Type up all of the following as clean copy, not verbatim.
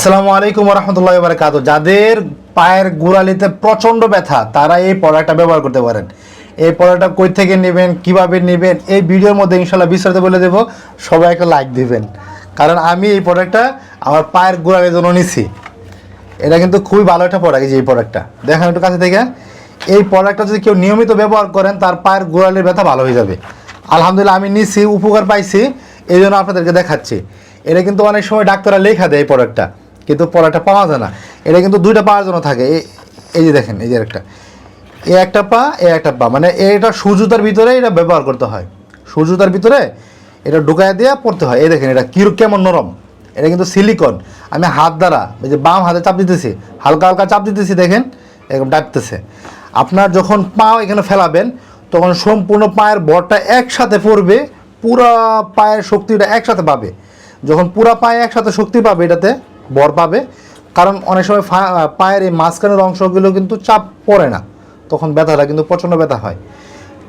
আসসালামু আলাইকুম ওয়া রাহমাতুল্লাহি ওয়া বারাকাতুহু। যাদের পায়ের গোড়ালিতে প্রচণ্ড ব্যথা তারা এই প্রোডাক্টটা ব্যবহার করতে পারেন। এই প্রোডাক্টটা কই থেকে নেবেন, কিভাবে নেবেন, এই ভিডিওর মধ্যে ইনশাআল্লাহ বিস্তারিত বলে দেব। সবাই একটা লাইক দিবেন, কারণ আমি এই প্রোডাক্টটা আমার পায়ের গোড়ালির জন্য নিছি। এটা কিন্তু খুবই ভালো একটা প্রোডাক্ট। এই যে এই প্রোডাক্টটা দেখেন একটু কাছে থেকে, এই প্রোডাক্টটা যদি কেউ নিয়মিত ব্যবহার করেন তার পায়ের গোড়ালির ব্যথা ভালো হয়ে যাবে। আলহামদুলিল্লাহ আমি নিছি, উপকার পাইছি, এই জন্য আপনাদেরকে দেখাচ্ছি। এটা কিন্তু অনেক সময় ডাক্তাররা লেখা দেয় এই প্রোডাক্টটা, কিন্তু প্রোডাক্টটা পাওয়া যায় না। এটা কিন্তু দুইটা পাওয়ার জন্য থাকে। এই যে দেখেন, এই যে একটা একটা পা, একটা পা, মানে এটা সুজুতার ভিতরে এটা ব্যবহার করতে হয়। সুজুতার ভিতরে এটা ঢুকায় দিয়ে পড়তে হয়। এই দেখেন এটা কেমন নরম, এটা কিন্তু সিলিকন। আমি হাত দ্বারা এই যে বাম হাতে চাপ দিতেছি, হালকা হালকা চাপ দিতেছি, দেখেন এরকম ডাকতেছে। আপনার যখন পা এখানে ফেলাবেন তখন সম্পূর্ণ পায়ের ভরটা একসাথে পড়বে, পুরা পায়ের শক্তিটা একসাথে পাবে। যখন পুরা পায়ে একসাথে শক্তি পাবে, এটাতে ভর পাবে, কারণ অনেক সময় পায়ের এই মাঝখানের অংশগুলো কিন্তু চাপ পড়ে না, তখন ব্যথাটা কিন্তু প্রচণ্ড ব্যথা হয়।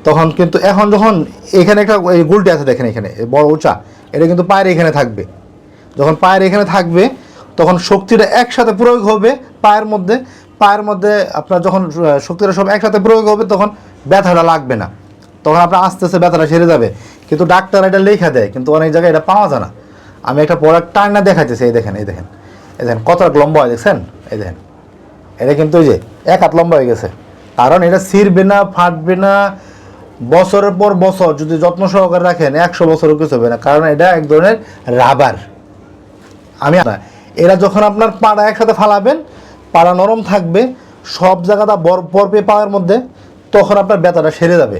তখন কিন্তু এখন যখন এখানে একটা এই গুলটি আছে দেখেন, এখানে বড় উঁচা, এটা কিন্তু পায়ের এখানে থাকবে। যখন পায়ের এখানে থাকবে তখন শক্তিটা একসাথে প্রয়োগ হবে পায়ের মধ্যে আপনার যখন শক্তিটা সব একসাথে প্রয়োগ হবে তখন ব্যথাটা লাগবে না, তখন আপনার আস্তে আস্তে ব্যথাটা সেরে যাবে। কিন্তু ডাক্তার এটা লেখা দেয়, কিন্তু অনেক জায়গায় এটা পাওয়া যায় না। আমি একটা প্রোডাক্ট টানা দেখাইতেছি, এই দেখেন কতটা লম্বা হয় দেখছেন, এই দেখেন এটা কিন্তু ওই যে এক হাত লম্বা হয়ে গেছে। কারণ এটা ছিঁড়বে না, ফাটবে না, বছরের পর বছর যদি যত্ন সহকারে রাখেন 100 বছরও কিছু হবে না, কারণ এটা এক ধরনের রাবার। এরা যখন আপনার পাড়া একসাথে ফালাবেন, পাড়া নরম থাকবে, সব জায়গাটা পড়বে পায়ের মধ্যে, তখন আপনার ব্যথাটা সেরে যাবে।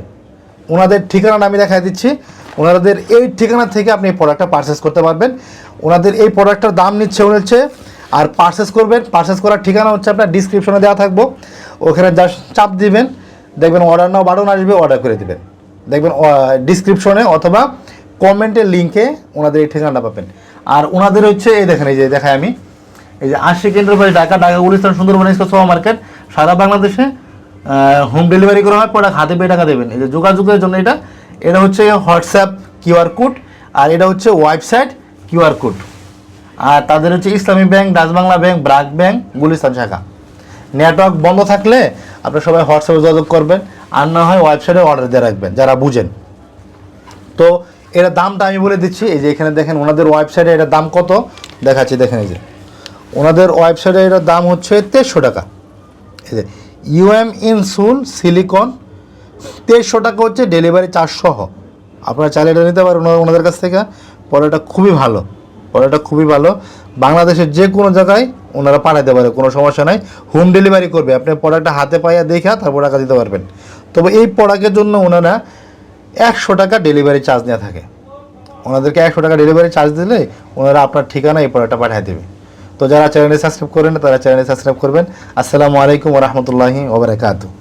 ওনাদের ঠিকানাটা আমি দেখাই দিচ্ছি। ওনাদের এই ঠিকানা থেকে আপনি এই প্রোডাক্টটা পারচেস করতে পারবেন। ওনাদের এই প্রোডাক্টটার দাম নিচ্ছে আর পারচেস করার ঠিকানা হচ্ছে আপনার ডিসক্রিপশনে দেওয়া থাকবো, ওখানে জাস্ট চাপ দিবেন, দেখবেন অর্ডার নাও বাটন আসবে, অর্ডার করে দিবেন। দেখবেন ডিসক্রিপশনে অথবা কমেন্টের লিঙ্কে ওনাদের এই ঠিকানাটা পাবেন। আর ওনাদের হচ্ছে এই দেখেন, এই যে দেখাই আমি, এই যে Ashik enterprise Dhaka Gulistan Sundarban super market, সারা বাংলাদেশে হোম ডেলিভারি করা হয়। প্রোডাক্ট হাতে পেয়ে টাকা দেবেন। এই যে যোগাযোগের জন্য এটা হচ্ছে হোয়াটসঅ্যাপ কিউআর কোড, আর এটা হচ্ছে ওয়েবসাইট কিউআর কোড। আর তাদের হচ্ছে ইসলামী bank, Dutch Bangla bank, BRAC bank, Gulistan শাখা। নেটওয়ার্ক বন্ধ থাকলে আপনারা সবাই হোয়াটসঅ্যাপে যোগাযোগ করবেন, আর না হয় ওয়েবসাইটে অর্ডার দিয়ে রাখবেন যারা বুঝেন। তো এর দামটা আমি বলে দিচ্ছি। এই যে এখানে দেখেন ওনাদের ওয়েবসাইটে এটার দাম কত দেখাচ্ছি, দেখেন এই যে ওনাদের ওয়েবসাইটে এটার দাম হচ্ছে 2300 টাকা। এই যে ইউএম ইনসুল সিলিকন 2300 টাকা হচ্ছে ডেলিভারি চার্জ সহ। আপনারা চাইলে এটা নিতে পারেন ওনাদের কাছ থেকে। প্রোডাক্টটা খুবই ভালো, বাংলাদেশের যে কোনো জায়গায় ওনারা পাঠাতে পারে, কোনো সমস্যা নাই। হোম ডেলিভারি করবে, আপনি প্রোডাক্টটা হাতে পাইয়া দেখা তারপর টাকা দিতে পারবেন। তবে এই প্রোডাক্টের জন্য ওনারা 100 টাকা ডেলিভারি চার্জ নেওয়া থাকে। ওনাদেরকে 100 টাকা ডেলিভারি চার্জ দিলে ওনারা আপনার ঠিকানা এই প্রোডাক্টটা পাঠিয়ে দেবে। তো যারা চ্যানেলে সাবস্ক্রাইব করেন তারা চ্যানেলে সাবস্ক্রাইব করবেন। আসসালামু আলাইকুম ওয়া রাহমাতুল্লাহি ওয়া বারাকাতুহু।